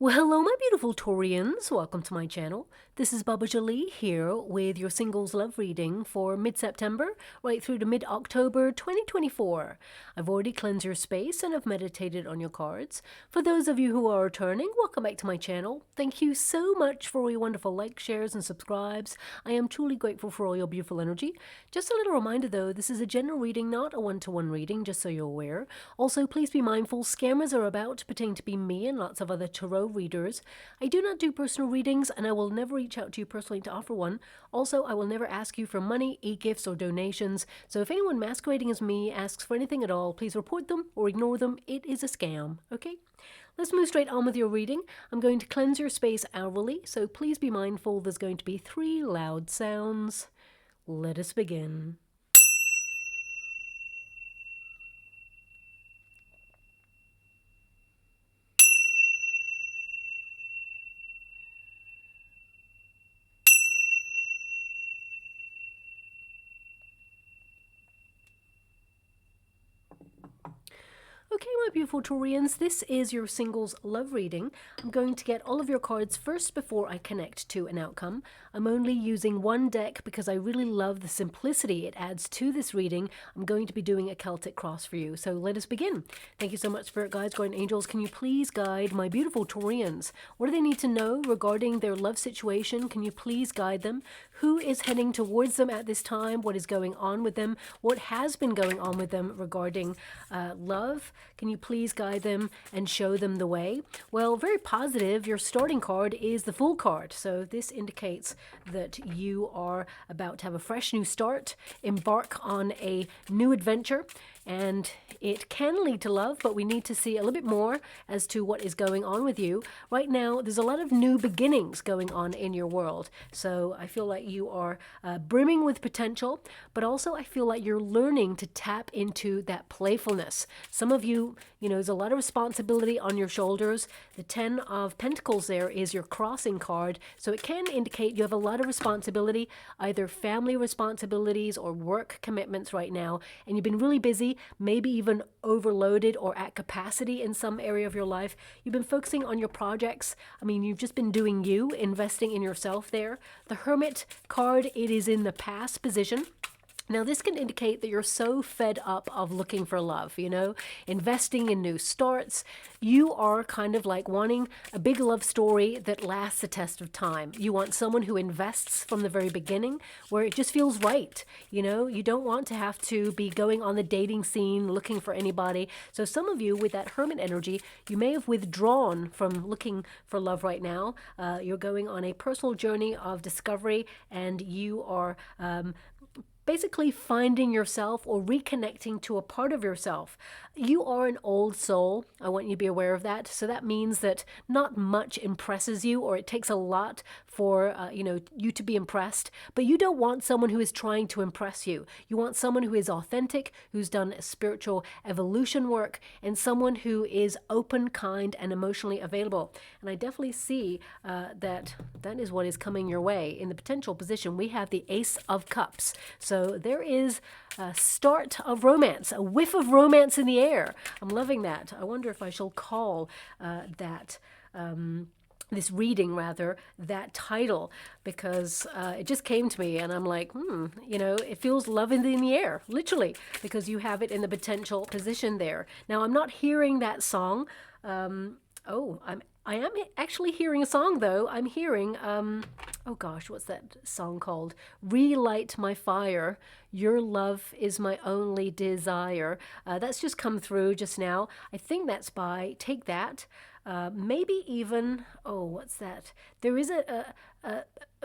Well, hello, my beautiful Taurians. Welcome to my channel. This is Baba Jolie here with your singles love reading for mid-September right through to mid-October 2024. I've already cleansed your space and have meditated on your cards. For those of you who are returning, welcome back to my channel. Thank you so much for all your wonderful likes, shares, and subscribes. I am truly grateful for all your beautiful energy. Just a little reminder though, this is a general reading, not a one-to-one reading, just so you're aware. Also, please be mindful, scammers are about to pretend to be me and lots of other tarot readers. I do not do personal readings and I will never reach out to you personally to offer one. Also, I will never ask you for money, e-gifts, or donations. So if anyone masquerading as me asks for anything at all, please report them or ignore them. It is a scam, okay? Let's move straight on with your reading. I'm going to cleanse your space hourly, so please be mindful there's going to be 3 loud sounds. Let us begin. Okay, my beautiful Taurians, this is your singles love reading. I'm going to get all of your cards first before I connect to an outcome. I'm only using one deck because I really love the simplicity it adds to this reading. I'm going to be doing a Celtic cross for you, so let us begin. Thank you so much, Spirit Guides, Guardian Angels. Can you please guide my beautiful Taurians? What do they need to know regarding their love situation? Can you please guide them? Who is heading towards them at this time? What is going on with them? What has been going on with them regarding love? Can you please guide them and show them the way? Well, very positive. Your starting card is the Fool card. So this indicates that you are about to have a fresh new start, embark on a new adventure, and it can lead to love, but we need to see a little bit more as to what is going on with you. Right now, there's a lot of new beginnings going on in your world. So I feel like you are brimming with potential, but also I feel like you're learning to tap into that playfulness. Some of you, there's a lot of responsibility on your shoulders. The 10 of Pentacles there is your crossing card. So it can indicate you have a lot of responsibility, either family responsibilities or work commitments right now, and you've been really busy, maybe even overloaded or at capacity in some area of your life. You've been focusing on your projects. I mean, you've just been doing you, investing in yourself there. The Hermit card, it is in the past position. Now, this can indicate that you're so fed up of looking for love, investing in new starts. You are kind of like wanting a big love story that lasts the test of time. You want someone who invests from the very beginning, where it just feels right. You don't want to have to be going on the dating scene looking for anybody. So some of you with that Hermit energy, you may have withdrawn from looking for love right now. You're going on a personal journey of discovery, and you are basically finding yourself or reconnecting to a part of yourself. You are an old soul. I want you to be aware of that. So that means that not much impresses you, or it takes a lot for you to be impressed. But you don't want someone who is trying to impress you. You want someone who is authentic, who's done spiritual evolution work, and someone who is open, kind, and emotionally available. And I definitely see that is what is coming your way. In the potential position, we have the Ace of Cups. So there is a start of romance, a whiff of romance in the air. I'm loving that. I wonder if I shall call this reading, that title, because it just came to me and I'm like, it feels love in the air, literally, because you have it in the potential position there. Now, I'm not hearing that song. I am actually hearing a song, though. I'm hearing, oh gosh, what's that song called? Relight My Fire. Your love is my only desire. That's just come through just now. I think that's by Take That. Maybe even, what's that? There is a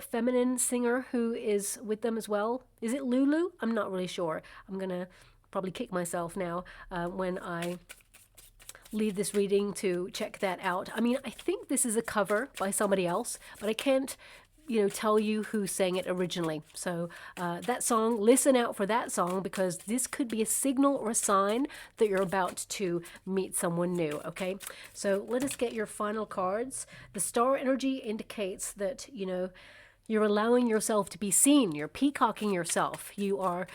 feminine singer who is with them as well. Is it Lulu? I'm not really sure. I'm going to probably kick myself now when I leave this reading to check that out. I mean, I think this is a cover by somebody else, but I can't tell you who sang it originally. So that song, listen out for that song, because this could be a signal or a sign that you're about to meet someone new, okay? So let us get your final cards. The Star energy indicates that, you're allowing yourself to be seen. You're peacocking yourself. You are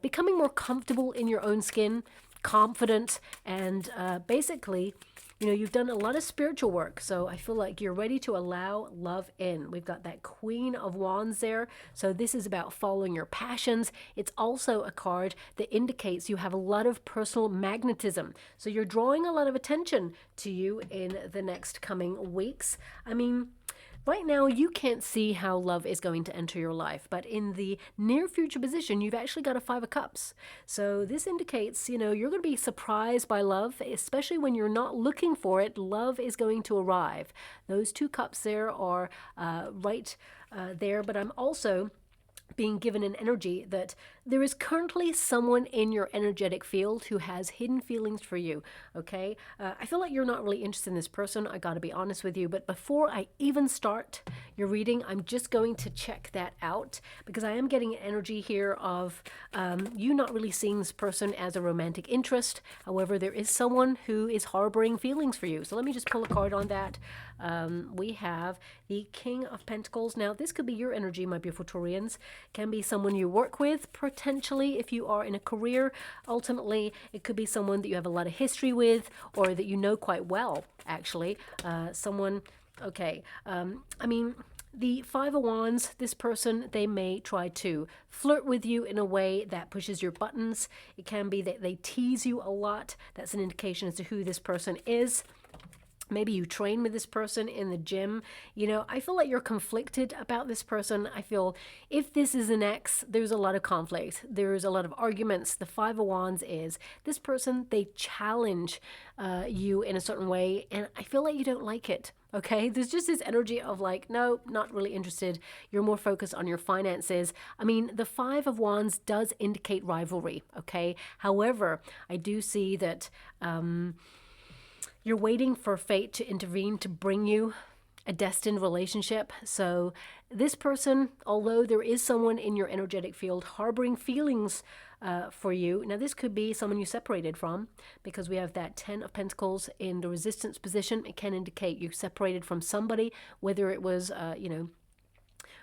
becoming more comfortable in your own skin, confident, and basically you've done a lot of spiritual work. So I feel like you're ready to allow love in. We've got that Queen of Wands there. So this is about following your passions. It's also a card that indicates you have a lot of personal magnetism. So you're drawing a lot of attention to you in the next coming weeks. I mean, right now, you can't see how love is going to enter your life, but in the near future position, you've actually got a Five of Cups. So this indicates, you're going to be surprised by love, especially when you're not looking for it. Love is going to arrive. Those two cups there are right there, but I'm also being given an energy that there is currently someone in your energetic field who has hidden feelings for you, okay? I feel like you're not really interested in this person, I gotta be honest with you, but before I even start your reading, I'm just going to check that out, because I am getting an energy here of you not really seeing this person as a romantic interest. However, there is someone who is harboring feelings for you. So let me just pull a card on that. We have the King of Pentacles. Now, this could be your energy, my beautiful Taurians. Can be someone you work with, potentially, if you are in a career. Ultimately, it could be someone that you have a lot of history with, or that you know quite well, actually. Someone, okay, I mean, the Five of Wands, this person, they may try to flirt with you in a way that pushes your buttons. It can be that they tease you a lot. That's an indication as to who this person is. Maybe you train with this person in the gym. I feel like you're conflicted about this person. I feel if this is an ex, there's a lot of conflict. There's a lot of arguments. The Five of Wands is this person, they challenge you in a certain way, and I feel like you don't like it. Okay, there's just this energy of like, no, not really interested. You're more focused on your finances. I mean, the Five of Wands does indicate rivalry, okay? However, I do see that you're waiting for fate to intervene to bring you a destined relationship. So this person, although there is someone in your energetic field harboring feelings for you. Now, this could be someone you separated from, because we have that Ten of Pentacles in the resistance position. It can indicate you separated from somebody, whether it was,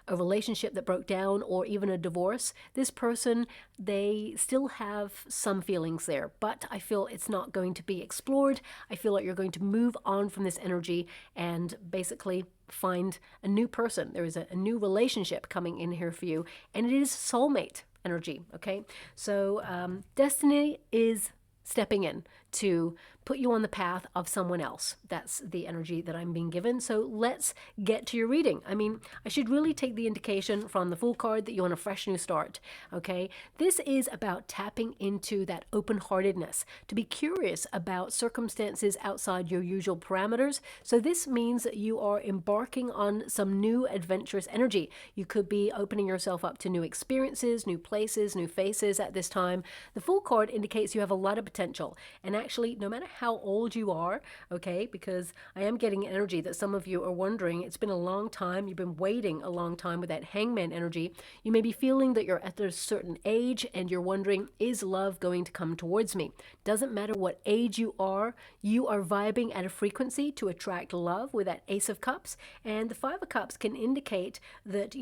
a relationship that broke down or even a divorce. This person, they still have some feelings there, but I feel it's not going to be explored. I feel like you're going to move on from this energy and basically find a new person. There is a new relationship coming in here for you, and it is soulmate energy, okay? So destiny is stepping in to put you on the path of someone else. That's the energy that I'm being given. So let's get to your reading. I mean, I should really take the indication from the Fool card that you want a fresh new start, okay? This is about tapping into that open-heartedness, to be curious about circumstances outside your usual parameters. So this means that you are embarking on some new adventurous energy. You could be opening yourself up to new experiences, new places, new faces at this time. The Fool card indicates you have a lot of potential. And actually, no matter how old you are, okay, because I am getting energy that some of you are wondering, it's been a long time, you've been waiting a long time with that Hangman energy. You may be feeling that you're at a certain age and you're wondering, is love going to come towards me? Doesn't matter what age you are vibing at a frequency to attract love with that Ace of Cups. And the Five of Cups can indicate that,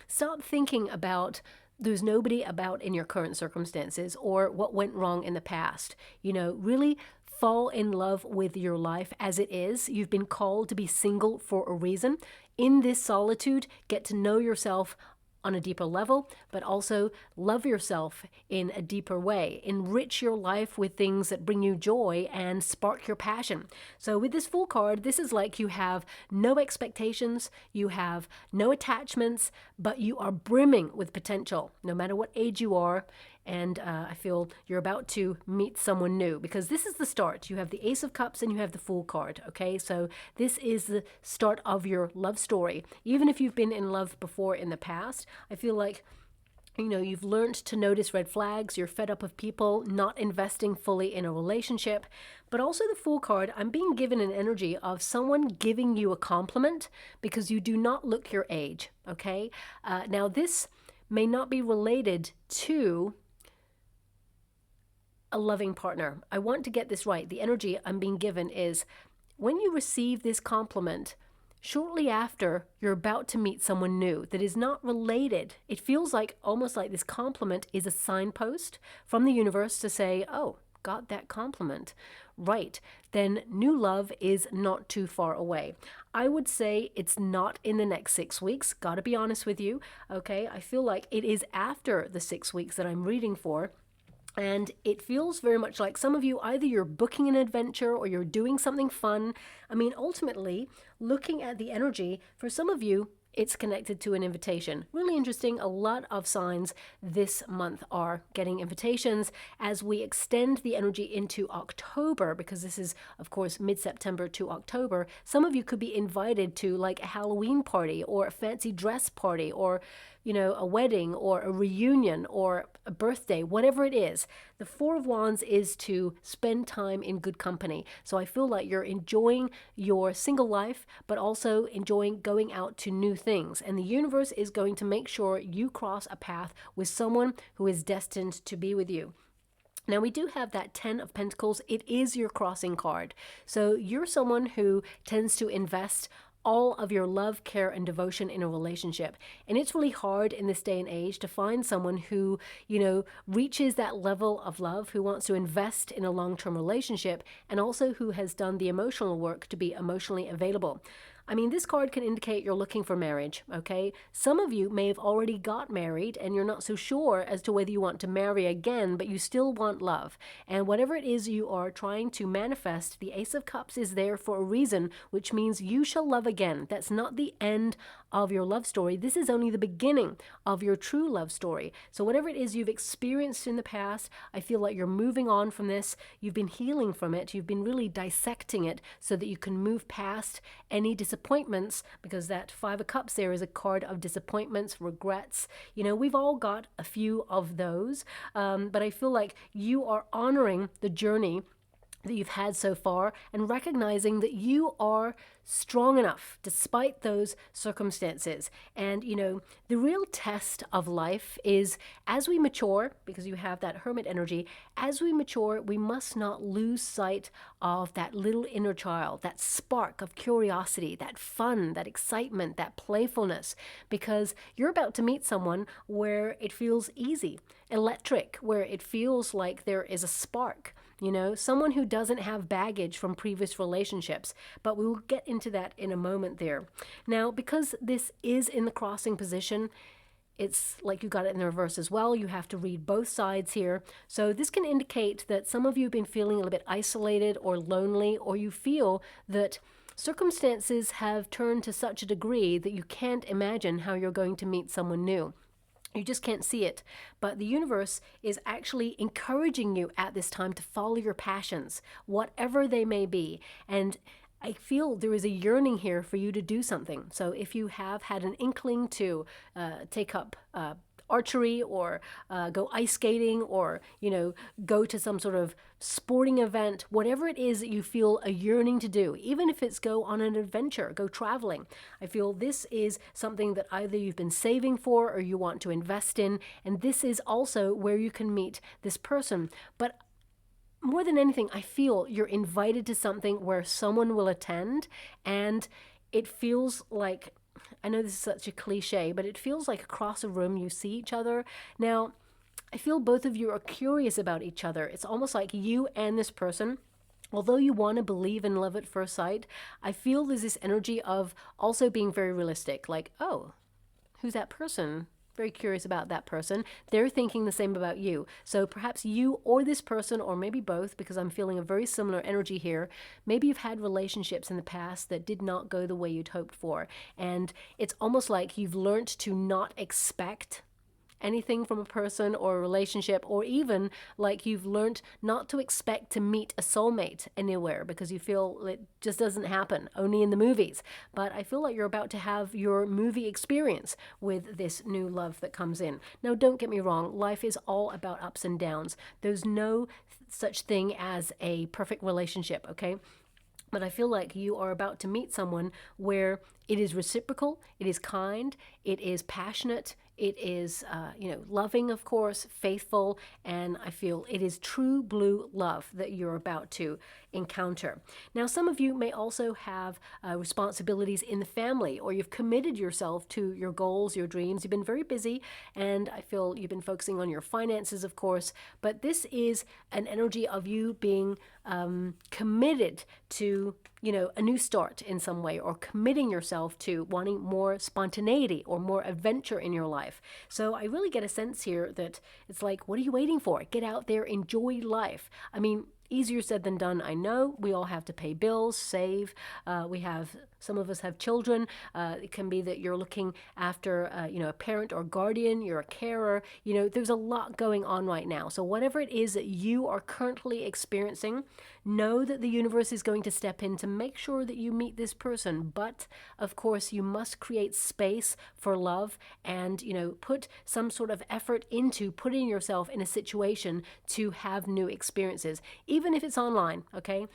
stop thinking about there's nobody about in your current circumstances or what went wrong in the past. Really fall in love with your life as it is. You've been called to be single for a reason. In this solitude, get to know yourself on a deeper level, but also love yourself in a deeper way. Enrich your life with things that bring you joy and spark your passion. So with this Fool card, this is like you have no expectations, you have no attachments, but you are brimming with potential, no matter what age you are. And I feel you're about to meet someone new, because this is the start. You have the Ace of Cups and you have the Fool card, okay? So this is the start of your love story. Even if you've been in love before in the past, I feel like you've learned to notice red flags. You're fed up of people not investing fully in a relationship. But also the Fool card, I'm being given an energy of someone giving you a compliment because you do not look your age, okay? Now, this may not be related to a loving partner. I want to get this right. The energy I'm being given is when you receive this compliment, shortly after you're about to meet someone new that is not related. It feels like almost like this compliment is a signpost from the universe to say, oh, got that compliment. Right, then new love is not too far away. I would say it's not in the next 6 weeks. Gotta be honest with you, okay? I feel like it is after the 6 weeks that I'm reading for. And it feels very much like some of you, either you're booking an adventure or you're doing something fun. I mean, ultimately, looking at the energy, for some of you, it's connected to an invitation. Really interesting. A lot of signs this month are getting invitations as we extend the energy into October, because this is, of course, mid-September to October. Some of you could be invited to like a Halloween party or a fancy dress party or, you know, a wedding or a reunion or a birthday, whatever it is. The Four of Wands is to spend time in good company. So I feel like you're enjoying your single life, but also enjoying going out to new things. And the universe is going to make sure you cross a path with someone who is destined to be with you. Now, we do have that 10 of Pentacles. It is your crossing card. So you're someone who tends to invest all of your love, care, and devotion in a relationship. And it's really hard in this day and age to find someone who, you know, reaches that level of love, who wants to invest in a long-term relationship, and also who has done the emotional work to be emotionally available. I mean, this card can indicate you're looking for marriage, okay? Some of you may have already got married and you're not so sure as to whether you want to marry again, but you still want love. And whatever it is you are trying to manifest, the Ace of Cups is there for a reason, which means you shall love again. That's not the end of your love story. This is only the beginning of your true love story. So whatever it is you've experienced in the past, I feel like you're moving on from this. You've been healing from it. You've been really dissecting it so that you can move past any disappointments, because that Five of Cups there is a card of disappointments, regrets. You know, we've all got a few of those, but I feel like you are honoring the journey that you've had so far and recognizing that you are strong enough despite those circumstances. And, you know, the real test of life is as we mature, because you have that Hermit energy, as we mature, we must not lose sight of that little inner child, that spark of curiosity, that fun, that excitement, that playfulness, because you're about to meet someone where it feels easy, electric, where it feels like there is a spark. You know, someone who doesn't have baggage from previous relationships, but we will get into that in a moment there. Now, because this is in the crossing position, it's like you got it in the reverse as well. You have to read both sides here. So this can indicate that some of you have been feeling a little bit isolated or lonely, or you feel that circumstances have turned to such a degree that you can't imagine how you're going to meet someone new. You just can't see it. But the universe is actually encouraging you at this time to follow your passions, whatever they may be. And I feel there is a yearning here for you to do something. So if you have had an inkling to take up archery or go ice skating or, you know, go to some sort of sporting event, whatever it is that you feel a yearning to do, even if it's go on an adventure, go traveling. I feel this is something that either you've been saving for or you want to invest in. And this is also where you can meet this person. But more than anything, I feel you're invited to something where someone will attend, and it feels like, I know this is such a cliche, but it feels like across a room you see each other. Now, I feel both of you are curious about each other. It's almost like you and this person, although you want to believe in love at first sight, I feel there's this energy of also being very realistic. Like, oh, who's that person? Very curious about that person. They're thinking the same about you. So perhaps you or this person, or maybe both, because I'm feeling a very similar energy here. Maybe you've had relationships in the past that did not go the way you'd hoped for. And it's almost like you've learned to not expect anything from a person or a relationship, or even like you've learned not to expect to meet a soulmate anywhere because you feel it just doesn't happen, only in the movies. But I feel like you're about to have your movie experience with this new love that comes in. Now, don't get me wrong, life is all about ups and downs. There's no such thing as a perfect relationship, okay? But I feel like you are about to meet someone where it is reciprocal, it is kind, it is passionate, It is, loving, of course, faithful, and I feel it is true blue love that you're about to encounter. Now, some of you may also have responsibilities in the family, or you've committed yourself to your goals, your dreams. You've been very busy, and I feel you've been focusing on your finances, of course, but this is an energy of you being committed to, a new start in some way, or committing yourself to wanting more spontaneity or more adventure in your life. So I really get a sense here that it's like, what are you waiting for? Get out there, enjoy life. I mean, easier said than done, I know. We all have to pay bills, save. Some of us have children. It can be that you're looking after, a parent or guardian. You're a carer. There's a lot going on right now. So whatever it is that you are currently experiencing, know that the universe is going to step in to make sure that you meet this person. But of course, you must create space for love and, put some sort of effort into putting yourself in a situation to have new experiences, even if it's online, okay?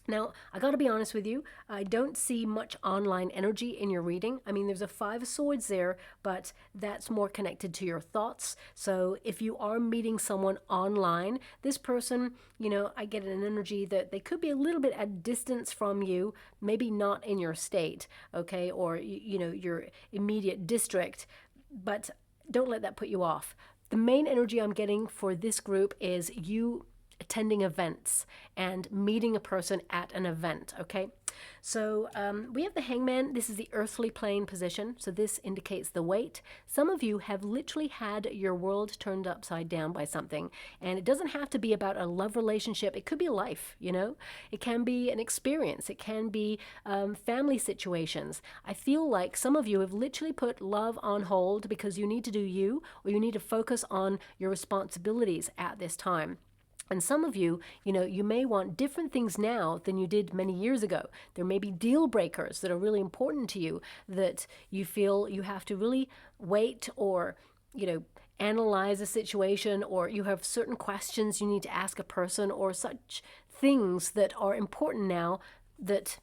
Now, I got to be honest with you, I don't see much online energy in your reading. I mean, there's a Five of Swords there, but that's more connected to your thoughts. So if you are meeting someone online, this person, I get an energy that they could be a little bit at distance from you, maybe not in your state, okay, or, your immediate district, but don't let that put you off. The main energy I'm getting for this group is you attending events and meeting a person at an event, okay? So we have the Hangman. This is the earthly plane position, so this indicates the weight. Some of you have literally had your world turned upside down by something, and it doesn't have to be about a love relationship. It could be life, It can be an experience. It can be family situations. I feel like some of you have literally put love on hold because you need to do you, or you need to focus on your responsibilities at this time. And some of you, you may want different things now than you did many years ago. There may be deal breakers that are really important to you that you feel you have to really wait or, analyze a situation, or you have certain questions you need to ask a person, or such things that are important now that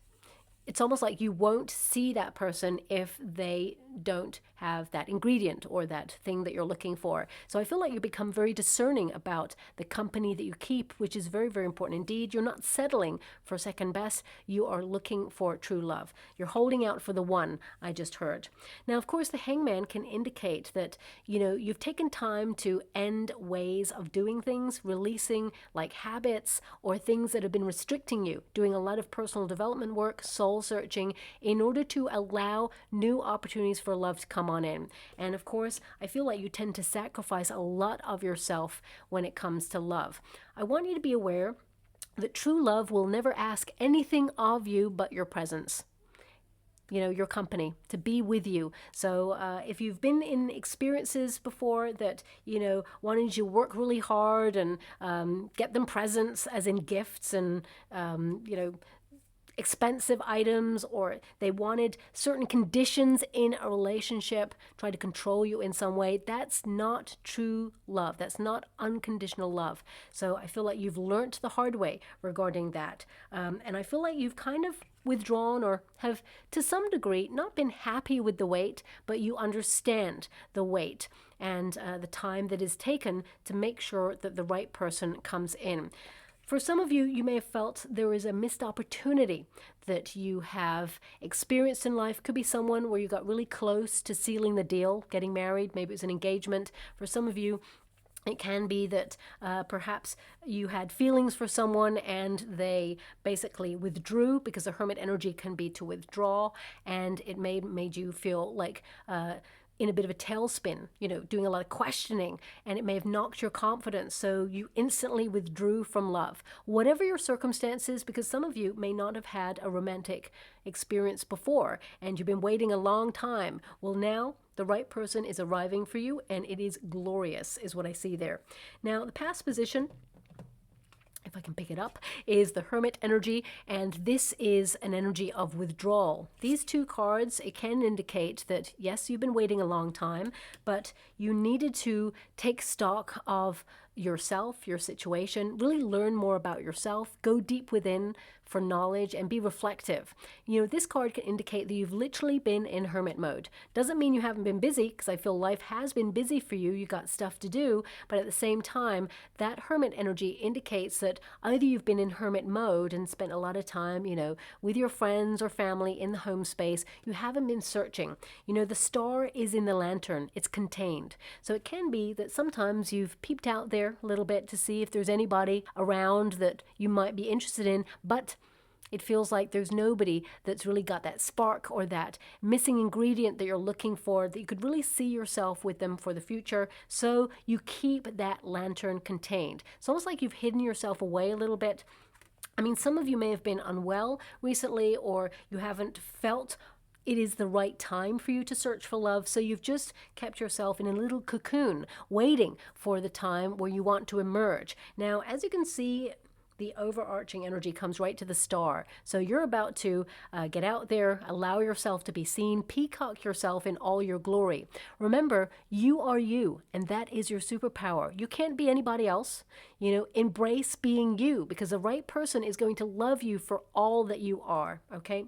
it's almost like you won't see that person if they don't have that ingredient or that thing that you're looking for. So I feel like you become very discerning about the company that you keep, which is very, very important indeed. You're not settling for second best. You are looking for true love. You're holding out for the one, I just heard. Now, of course, the Hangman can indicate that, you've taken time to end ways of doing things, releasing like habits or things that have been restricting you, doing a lot of personal development work, soul searching, in order to allow new opportunities for love to come on in. And of course, I feel like you tend to sacrifice a lot of yourself when it comes to love. I want you to be aware that true love will never ask anything of you but your presence. Your company, to be with you. So if you've been in experiences before that, wanted you to work really hard and get them presents, as in gifts and, expensive items, or they wanted certain conditions in a relationship, try to control you in some way, that's not true love. That's not unconditional love. So I feel like you've learnt the hard way regarding that. And I feel like you've kind of withdrawn, or have to some degree not been happy with the wait, but you understand the wait and the time that is taken to make sure that the right person comes in. For some of you, you may have felt there is a missed opportunity that you have experienced in life. Could be someone where you got really close to sealing the deal, getting married. Maybe it was an engagement. For some of you, it can be that perhaps you had feelings for someone and they basically withdrew, because the Hermit energy can be to withdraw, and it made you feel like in a bit of a tailspin, doing a lot of questioning, and it may have knocked your confidence, so you instantly withdrew from love. Whatever your circumstances, because some of you may not have had a romantic experience before, and you've been waiting a long time. Well, now the right person is arriving for you, and it is glorious, is what I see there. Now, the past position, if I can pick it up, is the Hermit energy, and this is an energy of withdrawal. These two cards, it can indicate that, yes, you've been waiting a long time, but you needed to take stock of yourself, your situation, really learn more about yourself, go deep within, for knowledge and be reflective. You know, this card can indicate that you've literally been in hermit mode. Doesn't mean you haven't been busy, because I feel life has been busy for you. You got stuff to do, but at the same time, that hermit energy indicates that either you've been in hermit mode and spent a lot of time, you know, with your friends or family in the home space. You haven't been searching. You know, the star is in the lantern. It's contained. So it can be that sometimes you've peeped out there a little bit to see if there's anybody around that you might be interested in, but it feels like there's nobody that's really got that spark or that missing ingredient that you're looking for, that you could really see yourself with them for the future. So you keep that lantern contained. It's almost like you've hidden yourself away a little bit. I mean, some of you may have been unwell recently, or you haven't felt it is the right time for you to search for love. So you've just kept yourself in a little cocoon, waiting for the time where you want to emerge. Now, as you can see, the overarching energy comes right to the star. So you're about to get out there, allow yourself to be seen, peacock yourself in all your glory. Remember, you are you, and that is your superpower. You can't be anybody else. You know, embrace being you, because the right person is going to love you for all that you are, okay?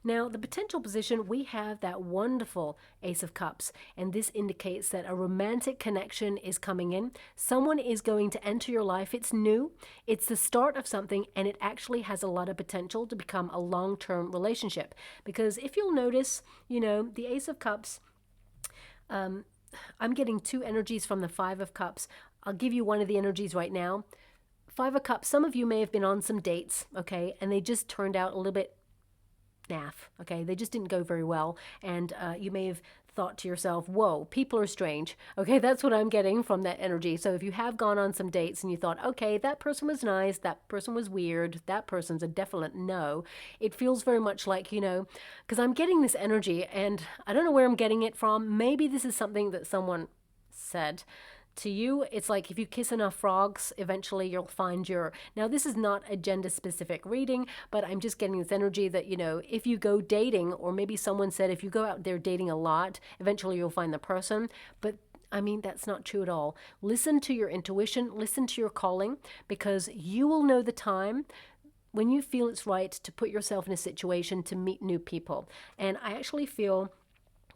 Now, the potential position, we have that wonderful Ace of Cups, and this indicates that a romantic connection is coming in. Someone is going to enter your life. It's new. It's the start of something, and it actually has a lot of potential to become a long-term relationship. Because if you'll notice, you know, the Ace of Cups, I'm getting two energies from the Five of Cups. I'll give you one of the energies right now. Five of Cups, some of you may have been on some dates, okay, and they just turned out a little bit naff, okay? They just didn't go very well, and you may have thought to yourself, whoa, people are strange, okay? That's what I'm getting from that energy. So if you have gone on some dates and you thought, okay, that person was nice, that person was weird, that person's a definite no, it feels very much like, you know, because I'm getting this energy, and I don't know where I'm getting it from. Maybe this is something that someone said to you. It's like if you kiss enough frogs, eventually you'll find your... Now, this is not a gender-specific reading, but I'm just getting this energy that, you know, if you go dating, or maybe someone said if you go out there dating a lot, eventually you'll find the person. But I mean, that's not true at all. Listen to your intuition, listen to your calling, because you will know the time when you feel it's right to put yourself in a situation to meet new people. And I actually feel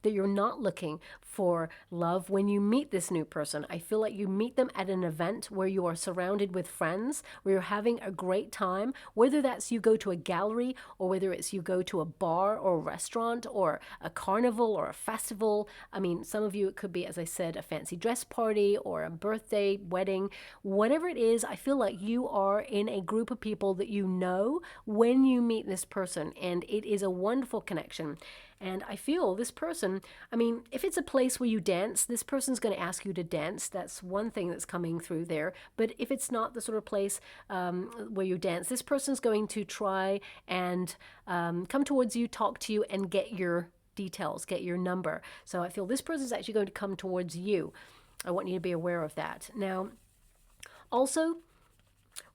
that you're not looking for love when you meet this new person. I feel like you meet them at an event where you are surrounded with friends, where you're having a great time, whether that's you go to a gallery, or whether it's you go to a bar or a restaurant or a carnival or a festival. I mean, some of you, it could be, as I said, a fancy dress party or a birthday, wedding, whatever it is. I feel like you are in a group of people that you know when you meet this person, and it is a wonderful connection. And I feel this person, I mean, if it's a place where you dance, this person's going to ask you to dance. That's one thing that's coming through there. But if it's not the sort of place where you dance, this person's going to try and come towards you, talk to you, and get your details, get your number. So I feel this person's actually going to come towards you. I want you to be aware of that. Now, also,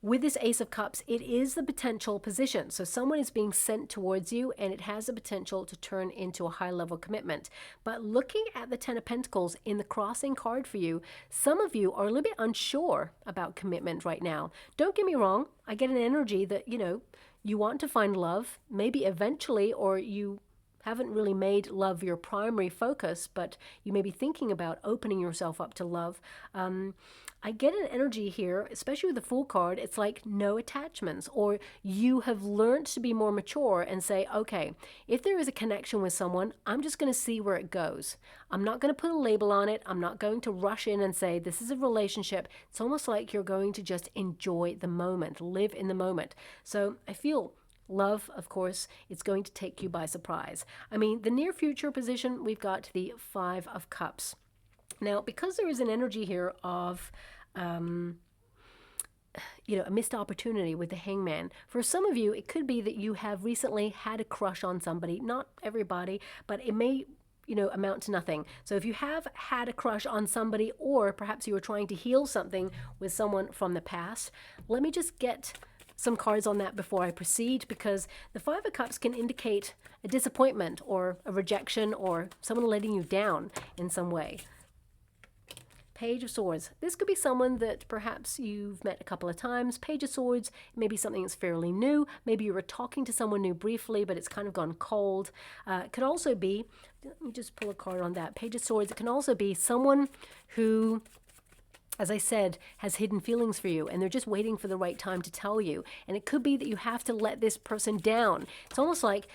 with this Ace of Cups, it is the potential position. So someone is being sent towards you, and it has the potential to turn into a high-level commitment. But looking at the Ten of Pentacles in the crossing card for you, some of you are a little bit unsure about commitment right now. Don't get me wrong. I get an energy that, you know, you want to find love, maybe eventually, or you haven't really made love your primary focus, but you may be thinking about opening yourself up to love. I get an energy here, especially with the Fool card. It's like no attachments, or you have learned to be more mature and say, okay, if there is a connection with someone, I'm just going to see where it goes. I'm not going to put a label on it. I'm not going to rush in and say, this is a relationship. It's almost like you're going to just enjoy the moment, live in the moment. So I feel love, of course, it's going to take you by surprise. I mean, the near future position, we've got the Five of Cups. Now, because there is an energy here of, you know, a missed opportunity with the Hangman, for some of you, it could be that you have recently had a crush on somebody. Not everybody, but it may, you know, amount to nothing. So if you have had a crush on somebody, or perhaps you were trying to heal something with someone from the past, let me just get some cards on that before I proceed, because the Five of Cups can indicate a disappointment or a rejection or someone letting you down in some way. Page of Swords. This could be someone that perhaps you've met a couple of times. Page of Swords, maybe something that's fairly new. Maybe you were talking to someone new briefly, but it's kind of gone cold. It could also be, let me just pull a card on that. Page of Swords, it can also be someone who, as I said, has hidden feelings for you, and they're just waiting for the right time to tell you. And it could be that you have to let this person down. It's almost like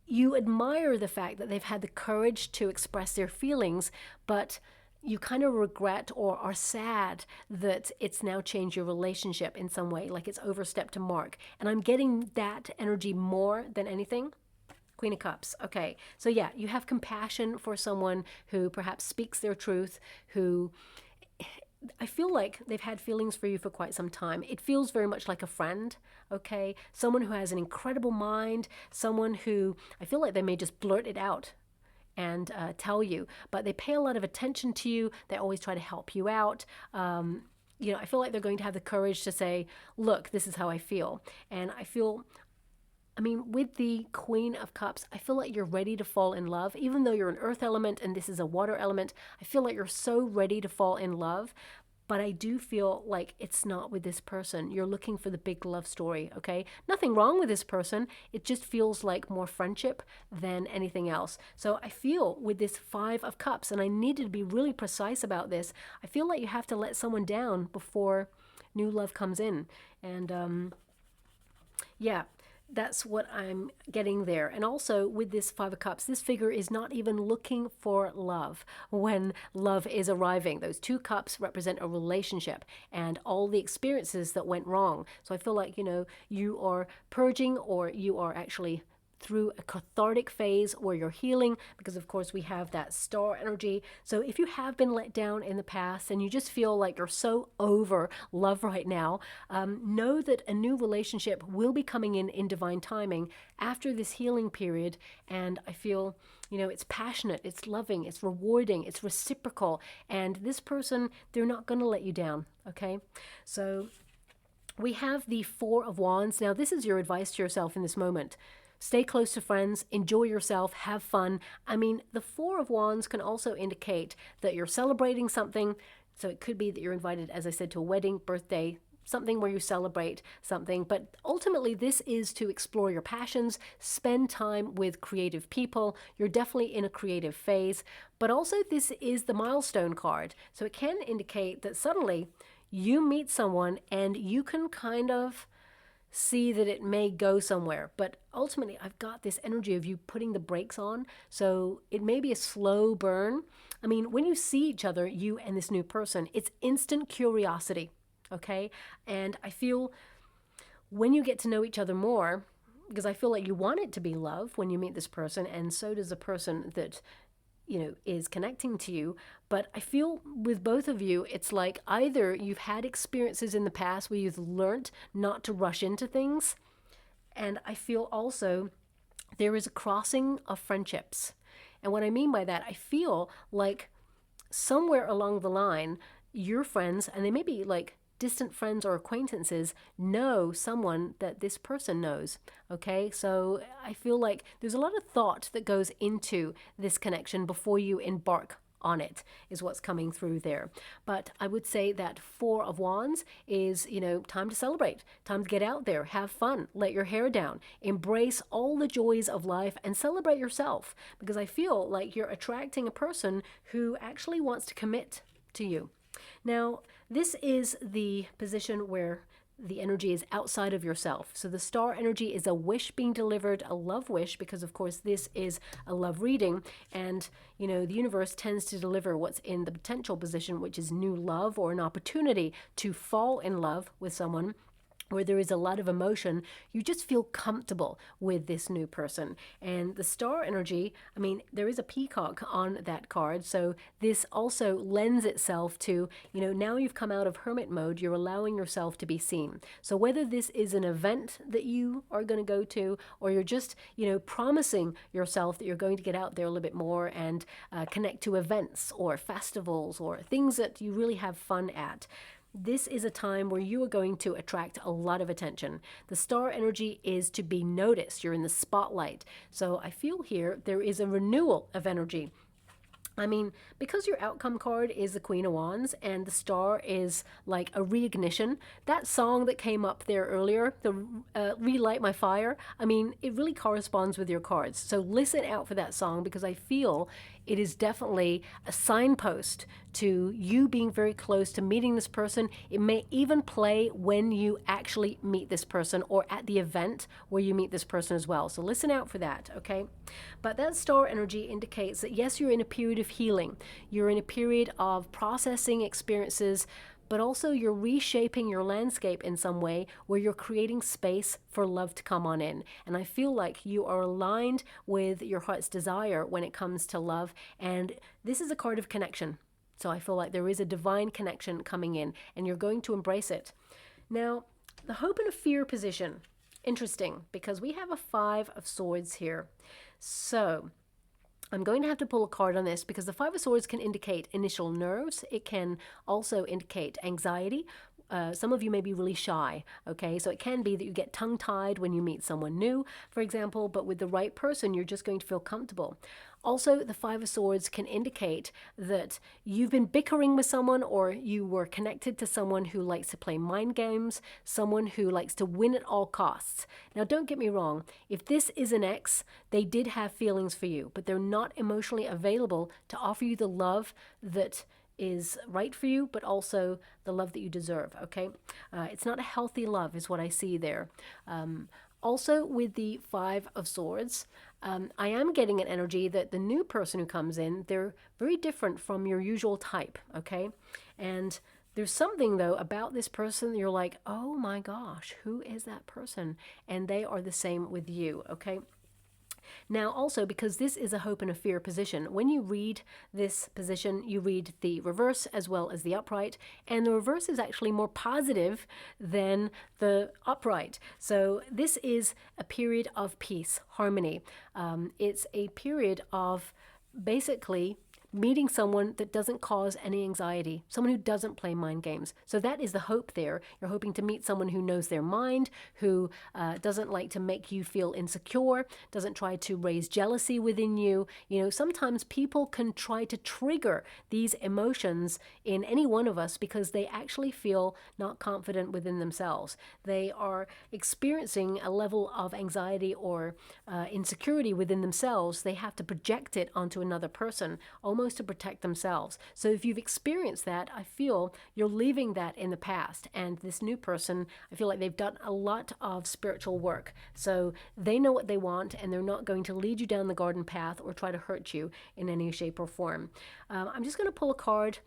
you admire the fact that they've had the courage to express their feelings, but you kind of regret or are sad that it's now changed your relationship in some way, like it's overstepped a mark. And I'm getting that energy more than anything. Queen of Cups. Okay. So yeah, you have compassion for someone who perhaps speaks their truth, who I feel like they've had feelings for you for quite some time. It feels very much like a friend, okay? Someone who has an incredible mind, someone who I feel like they may just blurt it out and tell you, but they pay a lot of attention to you. They always try to help you out. You know, I feel like they're going to have the courage to say, look, this is how I feel. And I mean, with the Queen of Cups, I feel like you're ready to fall in love. Even though you're an earth element and this is a water element, I feel like you're so ready to fall in love. But I do feel like it's not with this person. You're looking for the big love story, okay? Nothing wrong with this person. It just feels like more friendship than anything else. So I feel with this Five of Cups, and I needed to be really precise about this, I feel like you have to let someone down before new love comes in. And yeah, that's what I'm getting there. And also with this Five of Cups, this figure is not even looking for love when love is arriving. Those two cups represent a relationship and all the experiences that went wrong. So I feel like, you know, you are purging, or you are actually through a cathartic phase where you're healing, because of course we have that star energy. So if you have been let down in the past and you just feel like you're so over love right now, know that a new relationship will be coming in divine timing after this healing period. And I feel, you know, it's passionate, it's loving, it's rewarding, it's reciprocal, and this person, they're not going to let you down, okay? So we have the Four of Wands. Now this is your advice to yourself in this moment. Stay close to friends, enjoy yourself, have fun. I mean, the Four of Wands can also indicate that you're celebrating something. So it could be that you're invited, as I said, to a wedding, birthday, something where you celebrate something. But ultimately, this is to explore your passions, spend time with creative people. You're definitely in a creative phase. But also, this is the milestone card. So it can indicate that suddenly you meet someone and you can kind of see that it may go somewhere, but ultimately I've got this energy of you putting the brakes on. So it may be a slow burn. I mean, when you see each other, you and this new person, it's instant curiosity, okay? And I feel when you get to know each other more, because I feel like you want it to be love when you meet this person, and so does the person that, you know, is connecting to you. But I feel with both of you, it's like either you've had experiences in the past where you've learned not to rush into things. And I feel also there is a crossing of friendships. And what I mean by that, I feel like somewhere along the line, your friends, and they may be like distant friends or acquaintances, know someone that this person knows, okay? So I feel like there's a lot of thought that goes into this connection before you embark on it, is what's coming through there. But I would say that Four of Wands is, you know, time to celebrate, time to get out there, have fun, let your hair down, embrace all the joys of life and celebrate yourself, because I feel like you're attracting a person who actually wants to commit to you. Now, this is the position where the energy is outside of yourself. So the star energy is a wish being delivered, a love wish, because of course this is a love reading. And, you know, the universe tends to deliver what's in the potential position, which is new love or an opportunity to fall in love with someone where there is a lot of emotion. You just feel comfortable with this new person. And the star energy, I mean, there is a peacock on that card. So this also lends itself to, you know, now you've come out of hermit mode, you're allowing yourself to be seen. So whether this is an event that you are going to go to, or you're just, you know, promising yourself that you're going to get out there a little bit more and connect to events or festivals or things that you really have fun at, this is a time where you are going to attract a lot of attention. The star energy is to be noticed. You're in the spotlight. So I feel here there is a renewal of energy. I mean, because your outcome card is the Queen of Wands and the star is like a reignition, that song that came up there earlier, the Relight My Fire, I mean, it really corresponds with your cards. So listen out for that song, because I feel it is definitely a signpost to you being very close to meeting this person. It may even play when you actually meet this person or at the event where you meet this person as well. So listen out for that, okay? But that star energy indicates that yes, you're in a period of healing. You're in a period of processing experiences, but also you're reshaping your landscape in some way where you're creating space for love to come on in. And I feel like you are aligned with your heart's desire when it comes to love. And this is a card of connection. So I feel like there is a divine connection coming in and you're going to embrace it. Now, the hope and a fear position. Interesting, because we have a 5 of Swords here. So I'm going to have to pull a card on this because the 5 of Swords can indicate initial nerves. It can also indicate anxiety. Some of you may be really shy, okay? So it can be that you get tongue-tied when you meet someone new, for example, but with the right person, you're just going to feel comfortable. Also, the 5 of Swords can indicate that you've been bickering with someone or you were connected to someone who likes to play mind games, someone who likes to win at all costs. Now, don't get me wrong. If this is an ex, they did have feelings for you, but they're not emotionally available to offer you the love that is right for you, but also the love that you deserve, okay? It's not a healthy love is what I see there. Also, with the 5 of Swords, I am getting an energy that the new person who comes in, they're very different from your usual type, okay? And there's something, though, about this person, you're like, oh my gosh, who is that person? And they are the same with you, okay? Now, also, because this is a hope and a fear position, when you read this position, you read the reverse as well as the upright, and the reverse is actually more positive than the upright. So this is a period of peace, harmony. It's a period of basically meeting someone that doesn't cause any anxiety, someone who doesn't play mind games. So that is the hope there. You're hoping to meet someone who knows their mind, who doesn't like to make you feel insecure, doesn't try to raise jealousy within you. You know, sometimes people can try to trigger these emotions in any one of us because they actually feel not confident within themselves. They are experiencing a level of anxiety or insecurity within themselves. They have to project it onto another person, almost to protect themselves. So if you've experienced that, I feel you're leaving that in the past. And this new person, I feel like they've done a lot of spiritual work. So they know what they want, and they're not going to lead you down the garden path or try to hurt you in any shape or form. I'm just going to pull a card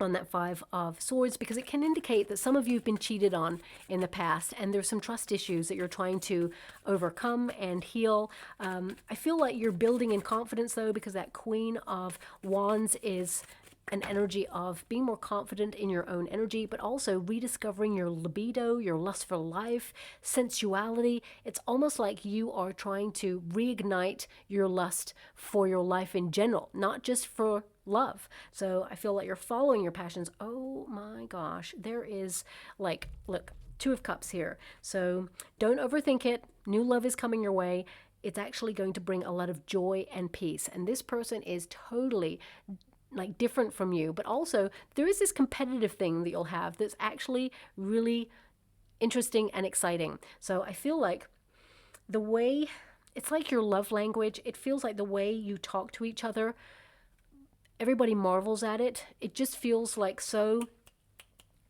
on that 5 of Swords because it can indicate that some of you have been cheated on in the past and there's some trust issues that you're trying to overcome and heal. I feel like you're building in confidence, though, because that Queen of Wands is an energy of being more confident in your own energy, but also rediscovering your libido, your lust for life, sensuality. It's almost like you are trying to reignite your lust for your life in general, not just for love. So I feel like you're following your passions. Oh my gosh, there is like, look, 2 of Cups here. So don't overthink it. New love is coming your way. It's actually going to bring a lot of joy and peace. And this person is totally like different from you, but also there is this competitive thing that you'll have that's actually really interesting and exciting. So I feel like the way, it's like your love language. It feels like the way you talk to each other, everybody marvels at it. It just feels like so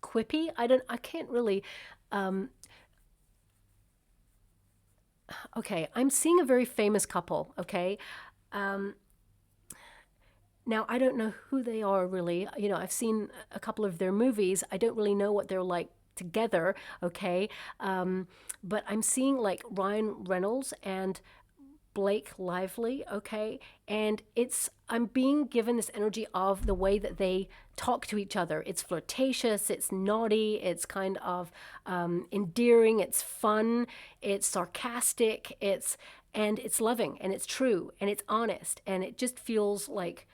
quippy. I can't really, okay, I'm seeing a very famous couple, okay? Now, I don't know who they are really. You know, I've seen a couple of their movies. I don't really know what they're like together, okay? But I'm seeing like Ryan Reynolds and Blake Lively, okay? And I'm being given this energy of the way that they talk to each other. It's flirtatious, it's naughty, it's kind of endearing, it's fun, it's sarcastic, and it's loving, and it's true, and it's honest, and it just feels like,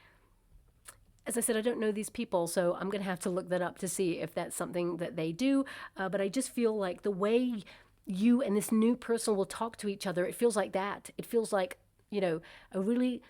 as I said, I don't know these people, so I'm going to have to look that up to see if that's something that they do. But I just feel like the way you and this new person will talk to each other, it feels like that. It feels like, you know, a really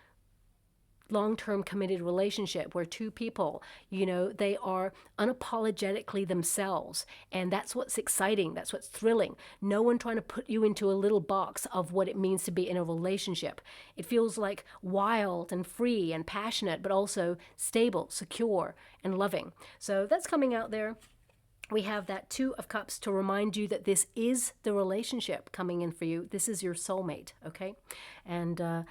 long-term committed relationship where two people, you know, they are unapologetically themselves. And that's what's exciting. That's what's thrilling. No one trying to put you into a little box of what it means to be in a relationship. It feels like wild and free and passionate, but also stable, secure, and loving. So that's coming out there. We have that Two of Cups to remind you that this is the relationship coming in for you. This is your soulmate, okay? And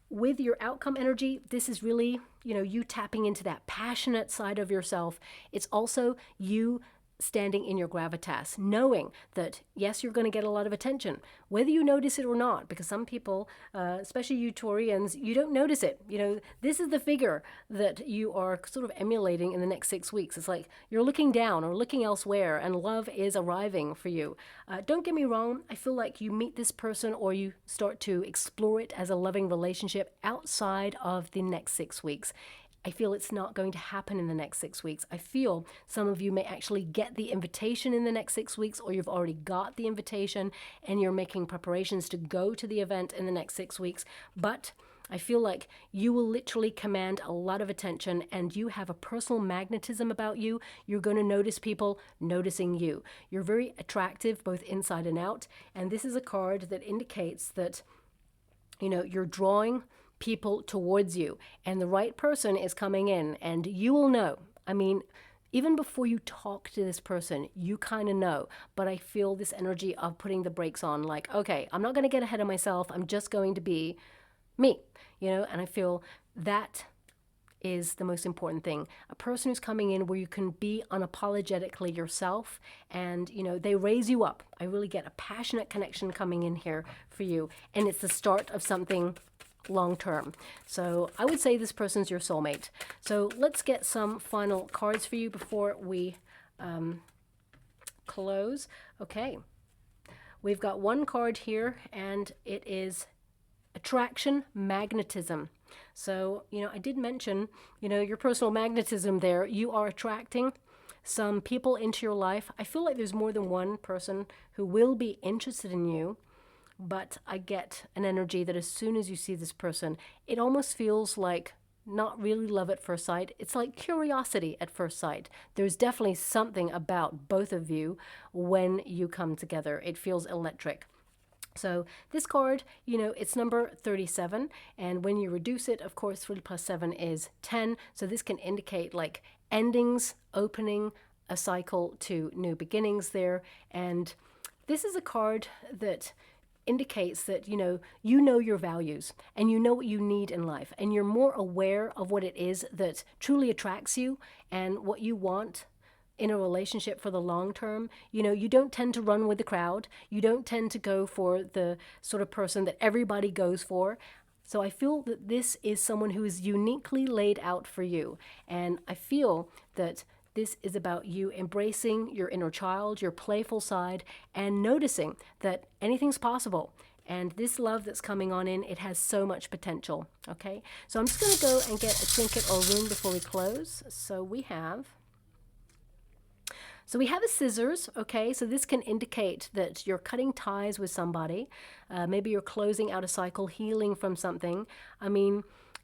with your outcome energy, this is really, you know, you tapping into that passionate side of yourself. It's also you standing in your gravitas, knowing that, yes, you're going to get a lot of attention, whether you notice it or not, because some people, especially you Taurians, you don't notice it. You know, this is the figure that you are sort of emulating in the next 6 weeks. It's like you're looking down or looking elsewhere, and love is arriving for you. Don't get me wrong. I feel like you meet this person or you start to explore it as a loving relationship outside of the next 6 weeks. I feel it's not going to happen in the next 6 weeks. I feel some of you may actually get the invitation in the next 6 weeks, or you've already got the invitation and you're making preparations to go to the event in the next 6 weeks. But I feel like you will literally command a lot of attention, and you have a personal magnetism about you. You're going to notice people noticing you. You're very attractive, both inside and out. And this is a card that indicates that, you know, you're drawing people towards you, and the right person is coming in, and you will know. I mean, even before you talk to this person, you kind of know. But I feel this energy of putting the brakes on, like, okay, I'm not going to get ahead of myself. I'm just going to be me, you know. And I feel that is the most important thing. A person who's coming in where you can be unapologetically yourself, and, you know, they raise you up. I really get a passionate connection coming in here for you, and it's the start of something long term. So I would say this person's your soulmate. So let's get some final cards for you before we close. Okay, we've got one card here, and it is attraction magnetism. So, you know, I did mention, you know, your personal magnetism there. You are attracting some people into your life. I feel like there's more than one person who will be interested in you. But I get an energy that as soon as you see this person, it almost feels like not really love at first sight. It's like curiosity at first sight. There's definitely something about both of you when you come together. It feels electric. So this card, you know, it's number 37. And when you reduce it, of course, 3 plus 7 is 10. So this can indicate like endings, opening a cycle to new beginnings there. And this is a card that indicates that, you know your values, and you know what you need in life, and you're more aware of what it is that truly attracts you and what you want in a relationship for the long term. You know, you don't tend to run with the crowd. You don't tend to go for the sort of person that everybody goes for. So I feel that this is someone who is uniquely laid out for you. And I feel that this is about you embracing your inner child, your playful side, and noticing that anything's possible. And this love that's coming on in, it has so much potential, okay? So I'm just going to go and get a trinket or rune before we close. So we have a scissors, okay? So this can indicate that you're cutting ties with somebody. Maybe you're closing out a cycle, healing from something. I mean,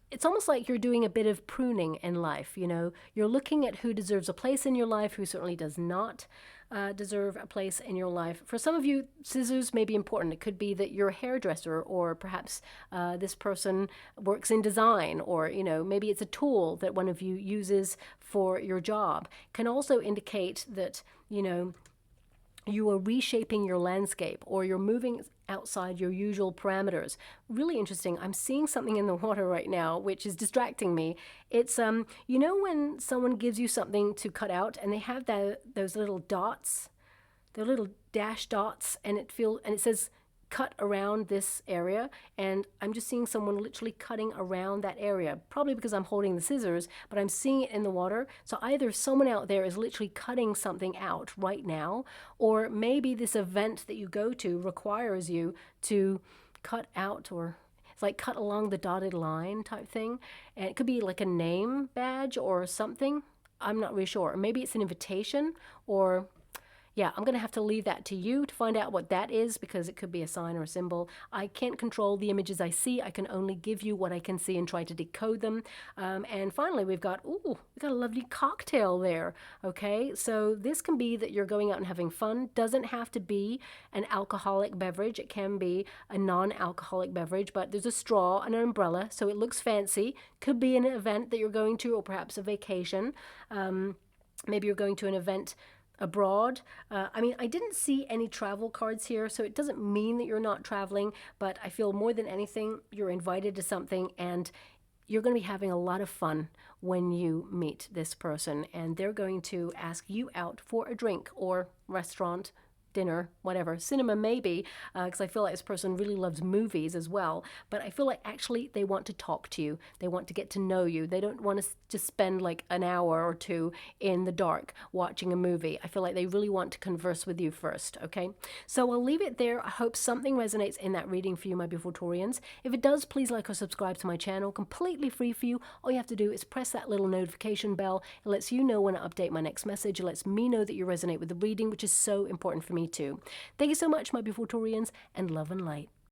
it's almost like you're doing a bit of pruning in life, you know. You're looking at who deserves a place in your life, who certainly does not deserve a place in your life. For some of you, scissors may be important. It could be that you're a hairdresser, or perhaps this person works in design, or, you know, maybe it's a tool that one of you uses for your job. Can also indicate that, you know, you are reshaping your landscape, or you're moving outside your usual parameters. Really interesting. I'm seeing something in the water right now, which is distracting me. It's, you know, when someone gives you something to cut out and they have those little dots, the little dash dots, and it says cut around this area, and I'm just seeing someone literally cutting around that area, probably because I'm holding the scissors, but I'm seeing it in the water. So either someone out there is literally cutting something out right now, or maybe this event that you go to requires you to cut out, or it's like cut along the dotted line type thing. And it could be like a name badge or something. I'm not really sure. Or maybe it's an invitation, or yeah, I'm going to have to leave that to you to find out what that is, because it could be a sign or a symbol. I can't control the images I see. I can only give you what I can see and try to decode them. And finally, we've got a lovely cocktail there. Okay, so this can be that you're going out and having fun. Doesn't have to be an alcoholic beverage. It can be a non-alcoholic beverage, but there's a straw and an umbrella, so it looks fancy. Could be an event that you're going to, or perhaps a vacation. Maybe you're going to an event abroad. I mean, I didn't see any travel cards here, so it doesn't mean that you're not traveling, but I feel more than anything, you're invited to something, and you're going to be having a lot of fun when you meet this person, and they're going to ask you out for a drink or restaurant, dinner, whatever, cinema maybe, because I feel like this person really loves movies as well, but I feel like actually they want to talk to you. They want to get to know you. They don't want to just spend like an hour or two in the dark watching a movie. I feel like they really want to converse with you first, okay? So I'll leave it there. I hope something resonates in that reading for you, my beautiful Taurians. If it does, please like or subscribe to my channel, completely free for you. All you have to do is press that little notification bell. It lets you know when I update my next message. It lets me know that you resonate with the reading, which is so important for me too. Thank you so much, my beautiful Taurians, and love and light.